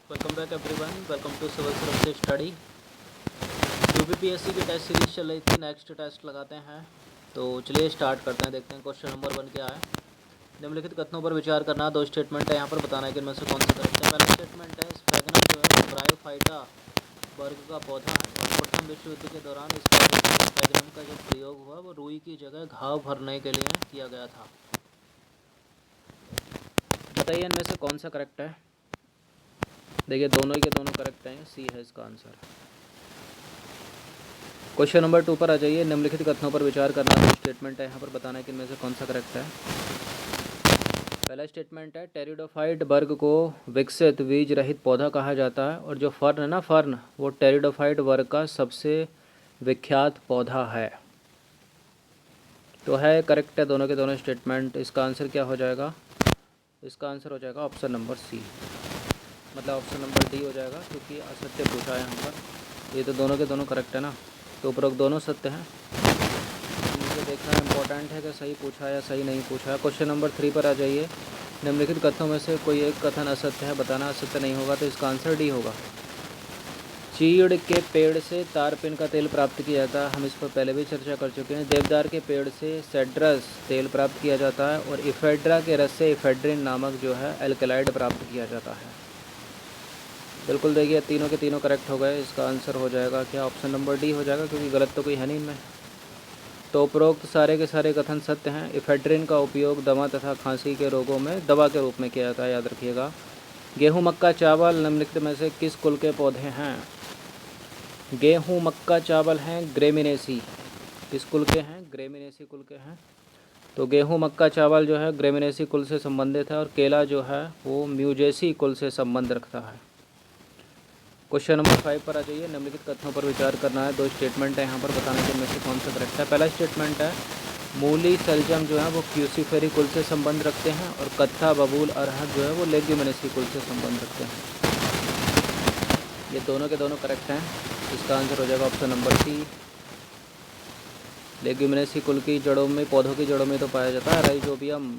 Welcome back everyone, welcome to civil services study. UPPSC की test series चल रही थी, नेक्स्ट टेस्ट लगाते हैं। तो चलिए स्टार्ट करते हैं, देखते हैं क्वेश्चन नंबर 1 क्या है। निम्नलिखित कथनों पर विचार करना। दो स्टेटमेंट है, यहाँ पर बताना है कि इनमें से कौन सा करेक्ट है। पहला स्टेटमेंट है, स्फैगनम जो है ब्रायोफाइटा वर्ग का पौधा है और प्रथम विश्व युद्ध के दौरान स्फैगनम का जो प्रयोग हुआ वो रुई की जगह घाव भरने के लिए किया गया था। बताइए इनमें से कौन सा करेक्ट है। देखिए दोनों ही के दोनों करेक्ट हैं, सी है इसका आंसर। क्वेश्चन नंबर 2 पर आ जाइए। निम्नलिखित कथनों पर विचार करना। तो स्टेटमेंट है, यहाँ पर बताना है कि इनमें से कौन सा करेक्ट है। पहला स्टेटमेंट है, टेरिडोफाइट वर्ग को विकसित बीज रहित पौधा कहा जाता है और जो फर्न है ना, फर्न, वो टेरिडोफाइट वर्ग का सबसे विख्यात पौधा है। तो है करेक्ट है दोनों के दोनों स्टेटमेंट। इसका आंसर क्या हो जाएगा? इसका आंसर हो जाएगा ऑप्शन नंबर सी, मतलब ऑप्शन नंबर डी हो जाएगा, क्योंकि असत्य पूछा है यहाँ पर। ये तो दोनों के दोनों करेक्ट है ना, तो उपरोक्त दोनों सत्य हैं। मुझे देखना इम्पोर्टेंट है कि सही पूछा है या सही नहीं पूछा है। क्वेश्चन नंबर 3 पर आ जाइए। निम्नलिखित कथनों में से कोई एक कथन असत्य है, बताना। असत्य नहीं होगा तो इसका आंसर डी होगा। चीड़ के पेड़ से तारपिन का तेल प्राप्त किया जाता है, हम इस पर पहले भी चर्चा कर चुके हैं। देवदार के पेड़ से सेड्रस तेल प्राप्त किया जाता है और इफेड्रा के रस से इफेड्रिन नामक जो है एल्कलाइड प्राप्त किया जाता है। बिल्कुल देखिए तीनों के तीनों करेक्ट हो गए। इसका आंसर हो जाएगा क्या? ऑप्शन नंबर डी हो जाएगा, क्योंकि गलत तो कोई है नहीं इनमें। तो उपरोक्त सारे के सारे कथन सत्य हैं। इफेड्रिन का उपयोग दमा तथा खांसी के रोगों में दवा के रूप में किया जाता है, याद रखिएगा। गेहूँ, मक्का, चावल निम्नलिखित में से किस कुल के पौधे हैं? गेहूँ, मक्का, चावल हैं ग्रेमिनेसी। किस कुल के हैं? ग्रेमिनेसी कुल के हैं। तो गेहूँ, मक्का, चावल जो है ग्रेमिनेसी कुल से संबंधित है और केला जो है वो म्यूजेसी कुल से संबंध रखता है। क्वेश्चन नंबर 5 पर आ जाइए। निम्नलिखित कथनों पर विचार करना है। दो स्टेटमेंट है, यहाँ पर बताने के में से कौन सा करेक्ट है। पहला स्टेटमेंट है, मूली सलजम जो है वो क्यूसीफेरी कुल से संबंध रखते हैं और कत्था, बबूल, अरहर जो है वो लेग्यूमिनेसी कुल से संबंध रखते हैं। ये दोनों के दोनों करेक्ट हैं। इसका आंसर हो जाएगा ऑप्शन नंबर सी। लेग्यूमिनेसी कुल की जड़ों में, पौधों की जड़ों में तो पाया जाता है राइजोबियम।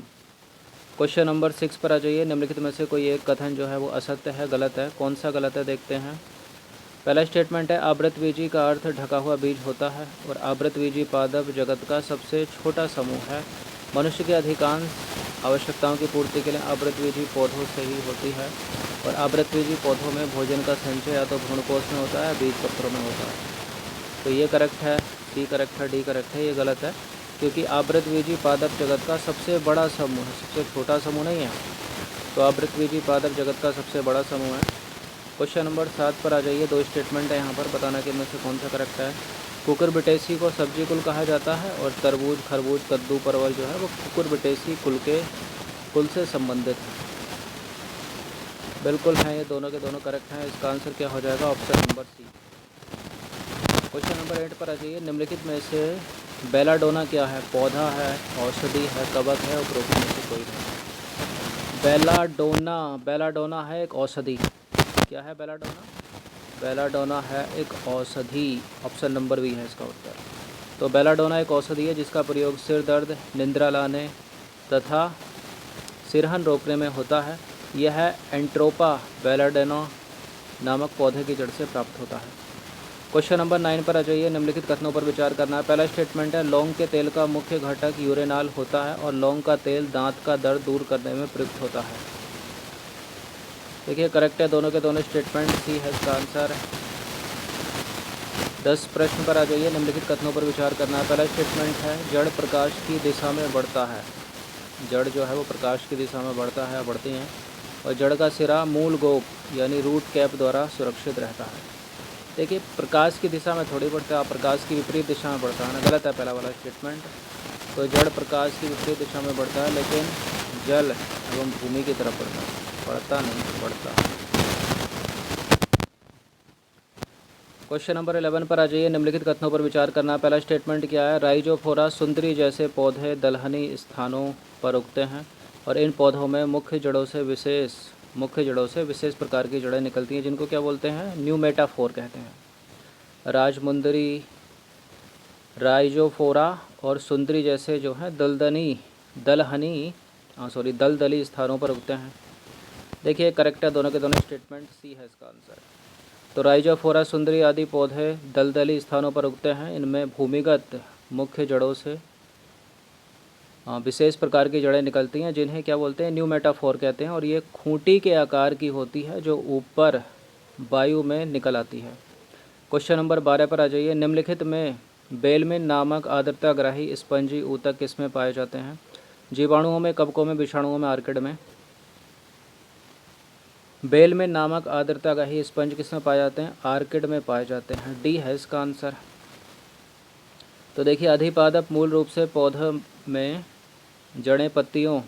क्वेश्चन नंबर 6 पर आ जाइए। निम्नलिखित में से कोई एक कथन जो है वो असत्य है, गलत है। कौन सा गलत है देखते हैं। पहला स्टेटमेंट है, आवृतबीजी का अर्थ ढका हुआ बीज होता है और आवृतबीजी पादप जगत का सबसे छोटा समूह है। मनुष्य की अधिकांश आवश्यकताओं की पूर्ति के लिए आवृतबीजी पौधों से ही होती है और आवृतबीजी पौधों में भोजन का संचय या तो भ्रूणकोश में होता है, बीज पत्रों में होता है। तो ये करेक्ट है, सी करेक्ट है, डी करेक्ट है। ये गलत है, क्योंकि आवृतबीजी पादप जगत का सबसे बड़ा समूह है, सबसे छोटा समूह नहीं है। तो आवृतबीजी पादप जगत का सबसे बड़ा समूह है। क्वेश्चन नंबर 7 पर आ जाइए। दो स्टेटमेंट है, यहाँ पर बताना कि इनमें से कौन सा करेक्ट है। कुकुरबिटेसी को सब्जी कुल कहा जाता है और तरबूज, खरबूज, कद्दू, परवल जो है वो कुकुरबिटेसी कुल से संबंधित है। बिल्कुल हैं, ये दोनों के दोनों करेक्ट हैं। इसका आंसर क्या हो जाएगा? Option number C. Question number 8 पर आ जाइए। निम्नलिखित में से बेलाडोना क्या है? पौधा है, औषधि है, कवक है, उपरोक्त में से कोई नहीं। बेलाडोना है एक औषधि। क्या है बेलाडोना? बेलाडोना है एक औषधि। ऑप्शन नंबर बी है इसका उत्तर। तो बेलाडोना एक औषधि है जिसका प्रयोग सिर दर्द, निंद्रा लाने तथा सिरहन रोकने में होता है। यह एंट्रोपा बेलाडोना नामक पौधे की जड़ से प्राप्त होता है। क्वेश्चन नंबर 9 पर आ जाइए। निम्नलिखित कथनों पर विचार करना है। पहला स्टेटमेंट है, लौंग के तेल का मुख्य घटक यूरेनाल होता है और लौंग का तेल दांत का दर्द दूर करने में प्रयुक्त होता है। देखिए करेक्ट है दोनों के दोनों स्टेटमेंट, सी है इसका आंसर। 10 प्रश्न पर आ जाइए। निम्नलिखित कथनों पर विचार करना है। पहला स्टेटमेंट है, जड़ प्रकाश की दिशा में बढ़ता है। जड़ जो है वो प्रकाश की दिशा में बढ़ता है, बढ़ती हैं, और जड़ का सिरा मूल गोप यानी रूट कैप द्वारा सुरक्षित रहता है। देखिए प्रकाश की दिशा में थोड़ी बढ़ता है, प्रकाश की विपरीत दिशा में बढ़ता है ना, गलत है पहला वाला स्टेटमेंट। तो जड़ प्रकाश की विपरीत दिशा में बढ़ता है, लेकिन जल एवं भूमि की तरफ बढ़ता है, बढ़ता नहीं बढ़ता। क्वेश्चन नंबर 11 पर आ जाइए। निम्नलिखित कथनों पर विचार करना। पहला स्टेटमेंट क्या है, राइजोफोरा सुंदरी जैसे पौधे दलहनी स्थानों पर उगते हैं और इन पौधों में मुख्य जड़ों से विशेष प्रकार की जड़ें निकलती हैं, जिनको क्या बोलते हैं? न्यूमेटाफोर कहते हैं। राजमुंदरी, राइजोफोरा और सुंदरी जैसे जो हैं दलदली स्थानों पर उगते हैं। देखिए करेक्ट है दोनों के दोनों स्टेटमेंट, सी है इसका आंसर। तो राइजोफोरा सुंदरी आदि पौधे दलदली स्थानों पर उगते हैं। इनमें भूमिगत मुख्य जड़ों से विशेष प्रकार की जड़ें निकलती हैं जिन्हें क्या बोलते हैं, न्यू मेटाफोर कहते हैं, और ये खूंटी के आकार की होती है जो ऊपर वायु में निकल आती है। क्वेश्चन नंबर 12 पर आ जाइए। निम्नलिखित में बेलमिन नामक आर्द्रताग्राही स्पंजी ऊतक किसमें पाए जाते हैं? जीवाणुओं में, कवकों में, विषाणुओं में, आर्किड में। बेलमिन नामक आर्द्रताग्राही स्पंज किसमें पाए जाते हैं? आर्किड में पाए जाते हैं। डी है इसका आंसर। तो देखिए अधिपादप मूल रूप से पौधों में जड़ें पत्तियों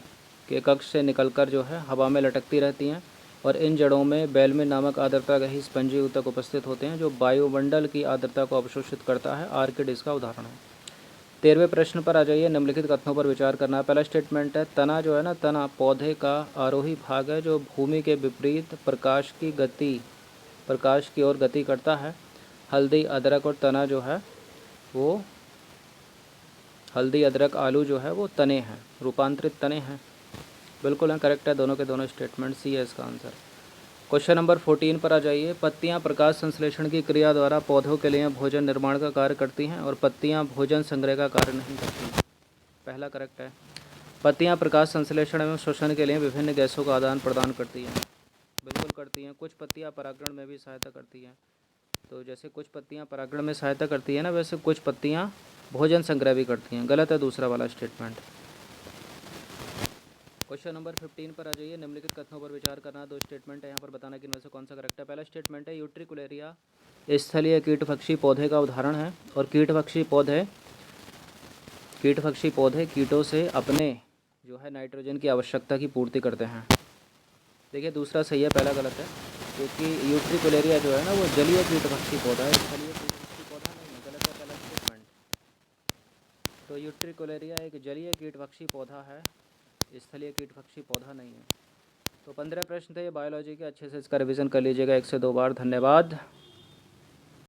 के कक्ष से निकलकर जो है हवा में लटकती रहती हैं और इन जड़ों में बेलमिन नामक आर्द्रताग्राही स्पंजी ऊतक उपस्थित होते हैं जो वायुमंडल की आर्द्रता को अवशोषित करता है। आर्किड इसका उदाहरण है। 13वें प्रश्न पर आ जाइए। निम्नलिखित कथनों पर विचार करना है। पहला स्टेटमेंट है तना जो है ना, तना पौधे का आरोही भाग है जो भूमि के विपरीत प्रकाश की ओर गति करता है। हल्दी, अदरक और तना जो है वो हल्दी, अदरक, आलू जो है वो तने हैं, रूपांतरित तने हैं। बिल्कुल है, करेक्ट है दोनों के दोनों स्टेटमेंट, सी है इसका आंसर। क्वेश्चन नंबर 14 पर आ जाइए। पत्तियां प्रकाश संश्लेषण की क्रिया द्वारा पौधों के लिए भोजन निर्माण का कार्य करती हैं और पत्तियां भोजन संग्रह का कार्य नहीं करती। पहला करेक्ट है। पत्तियां प्रकाश संश्लेषण एवं श्वसन के लिए विभिन्न गैसों का आदान प्रदान करती हैं। बिल्कुल करती हैं। कुछ पत्तियां परागण में भी सहायता करती हैं। तो जैसे कुछ पत्तियां परागण में सहायता करती है ना, वैसे कुछ पत्तियां भोजन संग्रह भी करती हैं। गलत है दूसरा वाला स्टेटमेंट। क्वेश्चन नंबर 15 पर आ जाइए। निम्नलिखित कथनों पर विचार करना। दो स्टेटमेंट है यहाँ पर, बताना कि इनमें से कौन सा करेक्ट है। पहला स्टेटमेंट है यूट्रिकुलेरिया स्थलीय कीटभक्षी पौधे का उदाहरण है और कीटभक्षी पौधे कीटों से अपने जो है नाइट्रोजन की आवश्यकता की पूर्ति करते हैं। देखिए दूसरा सही है, पहला गलत है, क्योंकि यूट्रिकुलेरिया जो है ना वो जलीय कीटभक्षी पौधा है, स्थलीय कीटभक्षी पौधा नहीं है। गलत है पहला स्टेटमेंट। तो यूट्रिकुलेरिया एक जलीय कीटभक्षी पौधा है, स्थलीय कीटभक्षी पौधा नहीं है। तो 15 प्रश्न थे ये बायोलॉजी के, अच्छे से इसका रिवीजन कर लीजिएगा 1 से 2 बार। धन्यवाद।